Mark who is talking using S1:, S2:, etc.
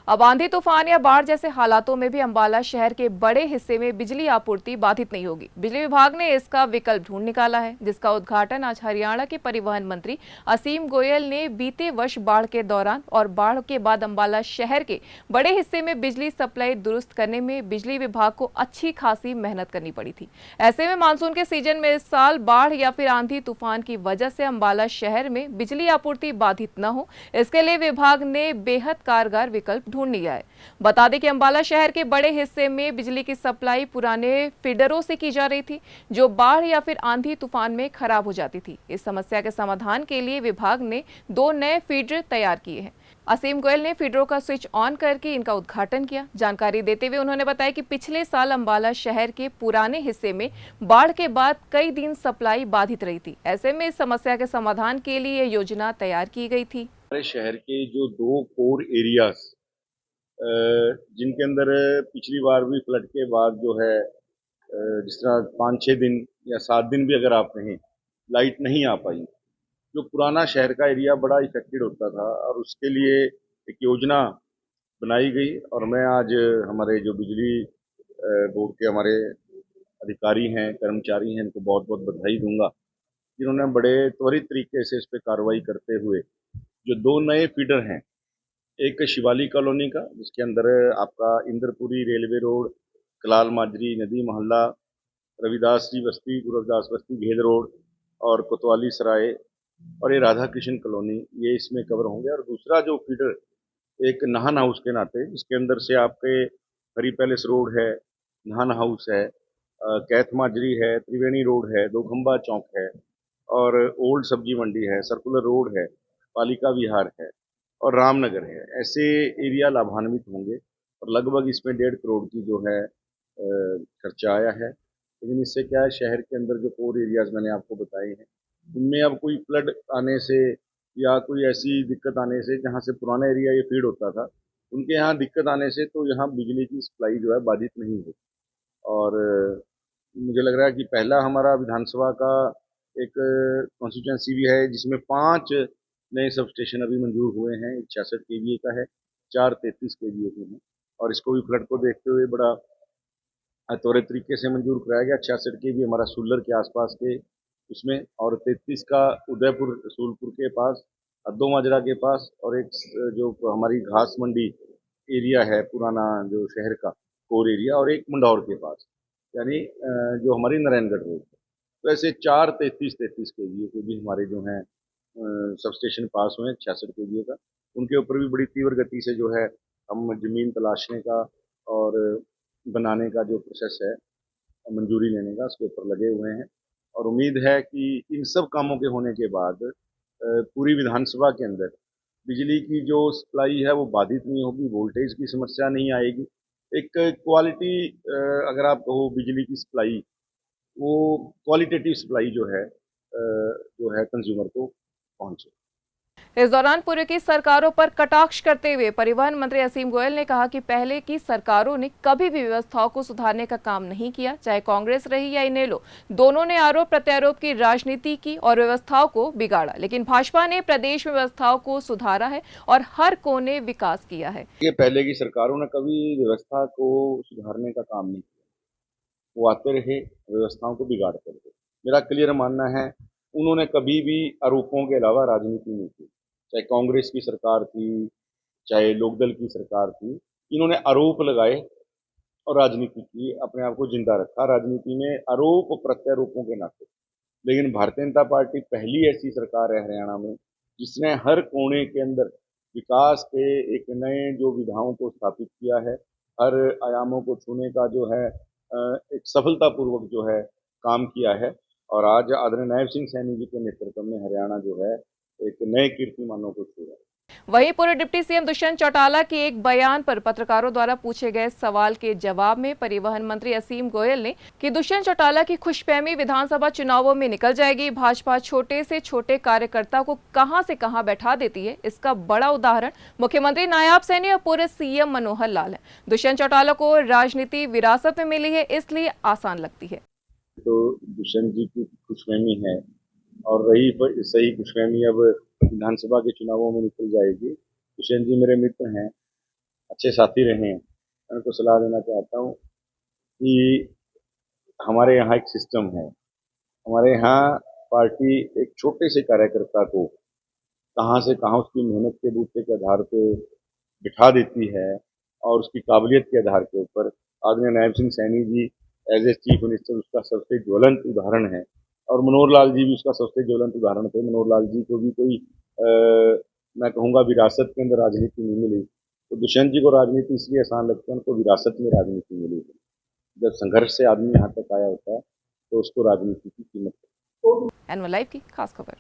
S1: अब आंधी तूफान या बाढ़ जैसे हालातों में भी अंबाला शहर के बड़े हिस्से में बिजली आपूर्ति बाधित नहीं होगी। बिजली विभाग ने इसका विकल्प ढूंढ निकाला है, जिसका उद्घाटन आज हरियाणा के परिवहन मंत्री असीम गोयल ने बीते वर्ष बाढ़ के दौरान और बाढ़ के बाद अंबाला शहर के बड़े हिस्से में बिजली सप्लाई दुरुस्त करने में बिजली विभाग को अच्छी खासी मेहनत करनी पड़ी थी। ऐसे में मानसून के सीजन में इस साल बाढ़ या फिर आंधी तूफान की वजह से अंबाला शहर में बिजली आपूर्ति बाधित न हो, इसके लिए विभाग ने बेहद कारगर विकल्प ढूंढ लिया है। बता दें कि अंबाला शहर के बड़े हिस्से में बिजली की सप्लाई पुराने फीडरों से की जा रही थी, जो बाढ़ या फिर आंधी तूफान में खराब हो जाती थी। इस समस्या के समाधान के लिए विभाग ने 2 नए फीडर तैयार किए हैं। असीम गोयल ने फीडरों का स्विच ऑन करके इनका उद्घाटन किया। जानकारी देते हुए उन्होंने बताया कि पिछले साल अंबाला शहर के पुराने हिस्से में बाढ़ के बाद कई दिन सप्लाई बाधित रही थी। ऐसे में इस समस्या के समाधान के लिए योजना तैयार की गई थी।
S2: हमारे शहर के जो 2 कोर एरियाज जिनके अंदर पिछली बार भी फ्लड के बाद जो है जिस तरह 5-6 दिन या 7 दिन भी अगर आप कहें लाइट नहीं आ पाई, जो पुराना शहर का एरिया बड़ा इफेक्टेड होता था और उसके लिए एक योजना बनाई गई। और मैं आज हमारे जो बिजली बोर्ड के हमारे अधिकारी हैं, कर्मचारी हैं, इनको बहुत बहुत बधाई दूंगा, जिन्होंने बड़े त्वरित तरीके से इस पर कार्रवाई करते हुए जो 2 नए फीडर हैं, एक शिवाली कॉलोनी का जिसके अंदर आपका इंद्रपुरी रेलवे रोड, कलाल माजरी, नदी मोहल्ला, रविदास जी बस्ती, गुरु रविदास बस्ती, घेद रोड और कोतवाली सराय और ये राधा कृष्ण कॉलोनी, ये इसमें कवर होंगे। और दूसरा जो फीडर एक नाहन हाउस के नाते, जिसके अंदर से आपके हरी पैलेस रोड है, नाहन हाउस है, कैथ माजरी है, त्रिवेणी रोड है, दो खंबा चौक है और ओल्ड सब्जी मंडी है, सर्कुलर रोड है, पालिका विहार है और रामनगर है। ऐसे एरिया लाभान्वित होंगे और लगभग इसमें 1.5 करोड़ की जो है खर्चा आया है। लेकिन इससे क्या है, शहर के अंदर जो कोर एरियाज मैंने आपको बताए हैं, उनमें अब कोई फ्लड आने से या कोई ऐसी दिक्कत आने से, जहाँ से पुराना एरिया ये फीड होता था, उनके यहाँ दिक्कत आने से तो यहाँ बिजली की सप्लाई जो है बाधित नहीं हुई। और मुझे लग रहा है कि पहला हमारा विधानसभा का एक कॉन्स्टिट्यूंसी भी है जिसमें 5 नए सब स्टेशन अभी मंजूर हुए हैं। एक 66 केवीए का है, 4 33 केवीए के हैं और इसको भी फ्लड को देखते हुए बड़ा त्वरित तरीके से मंजूर कराया गया। 66 केवी हमारा सुल्लर के आसपास के उसमें और 33 का उदयपुर रसूलपुर के पास, अद्दो माजरा के पास और एक जो हमारी घास मंडी एरिया है पुराना जो शहर का कोर एरिया, और एक मंडौर के पास, यानी जो हमारी नारायणगढ़ रोड। तो ऐसे 4 33 केवीए के भी हमारे जो हैं सब स्टेशन पास हुए हैं 66 केवीए का। उनके ऊपर भी बड़ी तीव्र गति से जो है हम जमीन तलाशने का और बनाने का जो प्रोसेस है, मंजूरी लेने का, उसके ऊपर लगे हुए हैं। और उम्मीद है कि इन सब कामों के होने के बाद पूरी विधानसभा के अंदर बिजली की जो सप्लाई है वो बाधित नहीं होगी, वोल्टेज की समस्या नहीं आएगी। एक क्वालिटी, अगर आप कहो बिजली की सप्लाई, वो क्वालिटेटिव सप्लाई जो है कंज्यूमर को पहुंचे।
S1: इस दौरान पूर्व की सरकारों पर कटाक्ष करते हुए परिवहन मंत्री असीम गोयल ने कहा कि पहले की सरकारों ने कभी भी व्यवस्थाओं को सुधारने का काम नहीं किया, चाहे कांग्रेस रही या इनेलो। दोनों ने आरोप प्रत्यारोप की राजनीति की और व्यवस्थाओं को बिगाड़ा, लेकिन भाजपा ने प्रदेश में व्यवस्थाओं को सुधारा है और हर कोने विकास किया है।
S2: ये पहले की सरकारों ने कभी व्यवस्था को सुधारने का काम नहीं किया, वो आते रहे, व्यवस्थाओं को बिगाड़ते रहे। मेरा क्लियर मानना है, उन्होंने कभी भी आरोपों के अलावा राजनीति नहीं की। चाहे कांग्रेस की सरकार थी, चाहे लोकदल की सरकार थी, इन्होंने आरोप लगाए और राजनीति की, अपने आप को जिंदा रखा राजनीति में आरोप प्रत्यारोपों के नाते। लेकिन भारतीय जनता पार्टी पहली ऐसी सरकार है हरियाणा में जिसने हर कोने के अंदर विकास के एक नए जो विधाओं को स्थापित किया है, हर आयामों को छूने का जो है एक सफलतापूर्वक जो है काम किया है। और आज आदरणीय नायब सिंह सैनी जी के नेतृत्व में हरियाणा जो है एक नए कीर्तिमानों को छू रहा है।
S1: वहीं पूर्व डिप्टी सीएम दुष्यंत चौटाला के एक बयान पर पत्रकारों द्वारा पूछे गए सवाल के जवाब में परिवहन मंत्री असीम गोयल ने कि दुष्यंत चौटाला की खुशफहमी विधानसभा चुनावों में निकल जाएगी। भाजपा छोटे से छोटे कार्यकर्ता को कहां से कहां बैठा देती है, इसका बड़ा उदाहरण मुख्यमंत्री नायाब सैनी और पूर्व सीएम मनोहर लाल है। दुष्यंत चौटाला को राजनीति विरासत में मिली है, इसलिए आसान लगती है।
S2: तो दुष्यंत जी की खुशफहमी है और रही सही खुशफहमी अब विधानसभा के चुनावों में निकल जाएगी। दुष्यंत जी मेरे मित्र हैं, अच्छे साथी रहे हैं। मैं उनको सलाह देना चाहता हूँ कि हमारे यहाँ एक सिस्टम है। हमारे यहाँ पार्टी एक छोटे से कार्यकर्ता को कहाँ से कहाँ उसकी मेहनत के बूते के आधार पे बिठा देती है और उसकी काबिलियत के आधार के ऊपर। आदरणीय Nayab Singh Saini ji as a chief minister उसका सबसे ज्वलंत उदाहरण है और मनोहर लाल जी भी उसका सबसे ज्वलंत उदाहरण थे। मनोहर लाल जी को भी कोई मैं कहूँगा विरासत के अंदर राजनीति नहीं मिली, तो दुष्यंत जी को राजनीति इसलिए आसान लगता है, उनको विरासत में राजनीति मिली। जब संघर्ष से आदमी यहाँ तक आया होता है तो उसको राजनीति की कीमत
S1: एनएमएल लाइव की खास खबर।